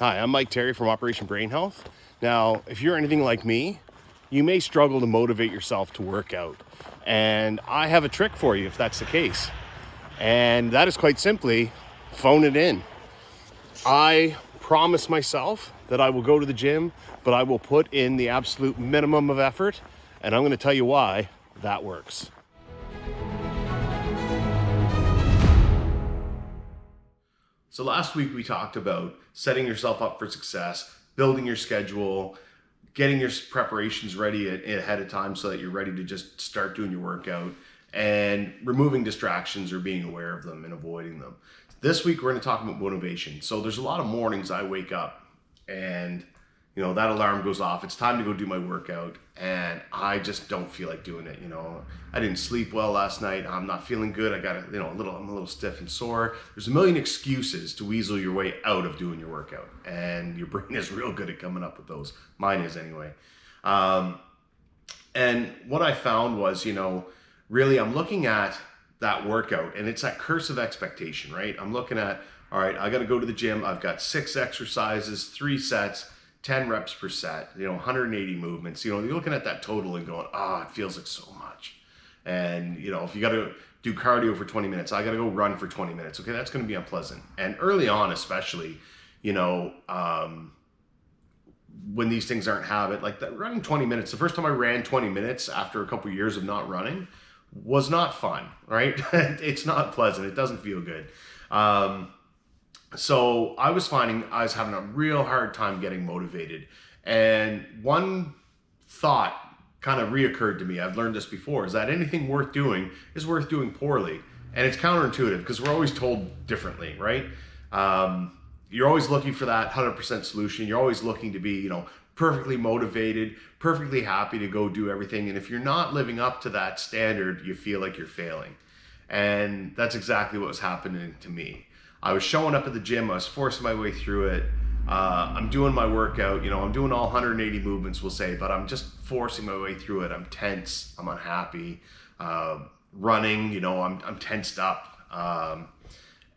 Hi, I'm Mike Terry from Operation Brain Health. Now, if you're anything like me, you may struggle to motivate yourself to work out. And I have a trick for you if that's the case. And that is quite simply phone it in. I promise myself that I will go to the gym, but I will put in the absolute minimum of effort. And I'm going to tell you why that works. So last week we talked about setting yourself up for success, building your schedule, getting your preparations ready ahead of time so that you're ready to just start doing your workout, and removing distractions or being aware of them and avoiding them. This week we're going to talk about motivation. So there's a lot of mornings I wake up and that alarm goes off. It's time to go do my workout and I just don't feel like doing it. I didn't sleep well last night. I'm not feeling good. I got I'm a little stiff and sore. There's a million excuses to weasel your way out of doing your workout. And your brain is real good at coming up with those. Mine is anyway. And what I found was, really I'm looking at that workout and it's that curse of expectation, right? I'm looking at, all right, I got to go to the gym. I've got 6 exercises, 3 sets, 10 reps per set, 180 movements. You're looking at that total and going, it feels like so much. And, if you got to do cardio for 20 minutes, I got to go run for 20 minutes. Okay, that's going to be unpleasant. And early on, especially, when these things aren't habit, like that running 20 minutes, the first time I ran 20 minutes after a couple of years of not running was not fun, right? It's not pleasant. It doesn't feel good. So I was finding I was having a real hard time getting motivated. And one thought kind of reoccurred to me. I've learned this before, is that anything worth doing is worth doing poorly. And it's counterintuitive because we're always told differently, right? You're always looking for that 100% solution. You're always looking to be, perfectly motivated, perfectly happy to go do everything. And if you're not living up to that standard, you feel like you're failing. And that's exactly what was happening to me. I was showing up at the gym. I was forcing my way through it. I'm doing my workout. I'm doing all 180 movements, we'll say, but I'm just forcing my way through it. I'm tense. I'm unhappy. Running, I'm tensed up.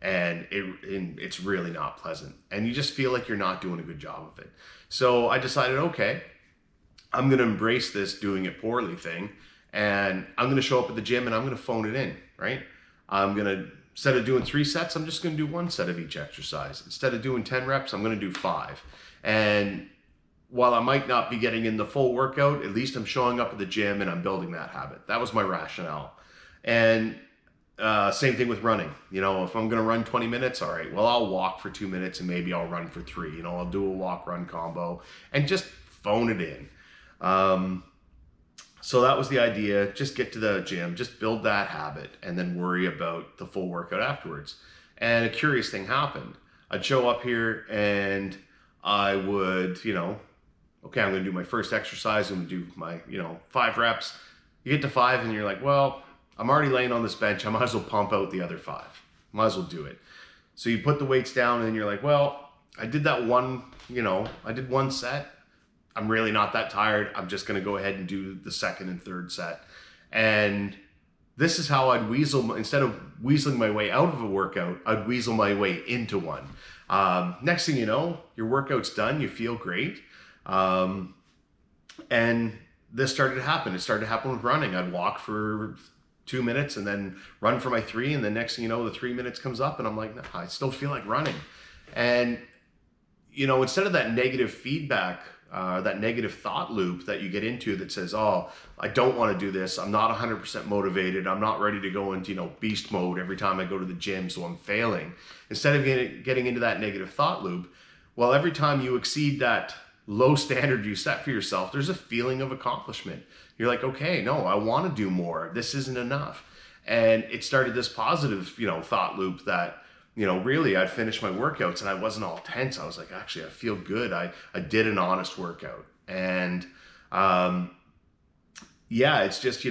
And it's really not pleasant. And you just feel like you're not doing a good job of it. So I decided, okay, I'm going to embrace this doing it poorly thing. And I'm going to show up at the gym and I'm going to phone it in, right? I'm going to, instead of doing 3 sets, I'm just going to do 1 set of each exercise. Instead of doing 10 reps, I'm going to do 5. And while I might not be getting in the full workout, at least I'm showing up at the gym and I'm building that habit. That was my rationale. And same thing with running. If I'm going to run 20 minutes, all right, well, I'll walk for 2 minutes and maybe I'll run for 3. I'll do a walk-run combo and just phone it in. So that was the idea. Just get to the gym, just build that habit, and then worry about the full workout afterwards. And a curious thing happened. I'd show up here and I would, okay, I'm going to do my first exercise. I'm going to do my, 5 reps. You get to 5 and you're like, well, I'm already laying on this bench. I might as well pump out the other 5. Might as well do it. So you put the weights down and then you're like, well, I did that one, I did 1 set. I'm really not that tired. I'm just going to go ahead and do the 2nd and 3rd set. And this is how I'd weasel, instead of weaseling my way out of a workout, I'd weasel my way into one. Next thing you know, your workout's done. You feel great. And this started to happen. It started to happen with running. I'd walk for 2 minutes and then run for my 3. And the next thing you know, the 3 minutes comes up and I'm like, nah, I still feel like running. And, instead of that negative feedback, that negative thought loop that you get into that says, oh, I don't want to do this. I'm not 100% motivated. I'm not ready to go into, beast mode every time I go to the gym, so I'm failing. Instead of getting into that negative thought loop, well, every time you exceed that low standard you set for yourself, there's a feeling of accomplishment. You're like, okay, no, I want to do more. This isn't enough. And it started this positive, thought loop that, really I'd finish my workouts and I wasn't all tense. I was like, actually, I feel good. I did an honest workout. And it's just,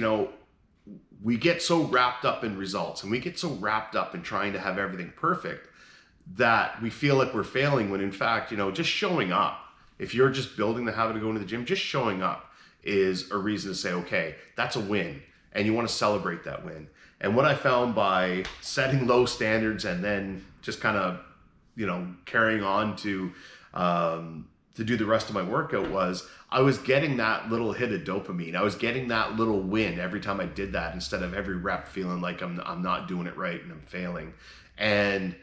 we get so wrapped up in results and we get so wrapped up in trying to have everything perfect that we feel like we're failing when in fact, just showing up, if you're just building the habit of going to the gym, just showing up is a reason to say, okay, that's a win. And you want to celebrate that win. And what I found by setting low standards and then just kind of, carrying on to to do the rest of my workout was I was getting that little hit of dopamine. I was getting that little win every time I did that, instead of every rep feeling like I'm not doing it right and I'm failing. And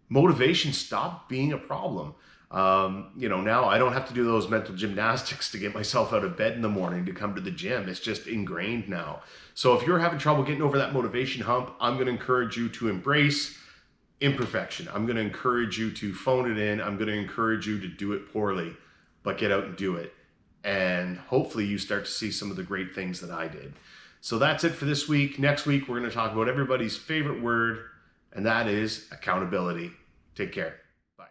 motivation stopped being a problem. Now I don't have to do those mental gymnastics to get myself out of bed in the morning to come to the gym. It's just ingrained now. So if you're having trouble getting over that motivation hump, I'm going to encourage you to embrace imperfection. I'm going to encourage you to phone it in. I'm going to encourage you to do it poorly, but get out and do it. And hopefully you start to see some of the great things that I did. So that's it for this week. Next week, we're going to talk about everybody's favorite word, and that is accountability. Take care. Bye.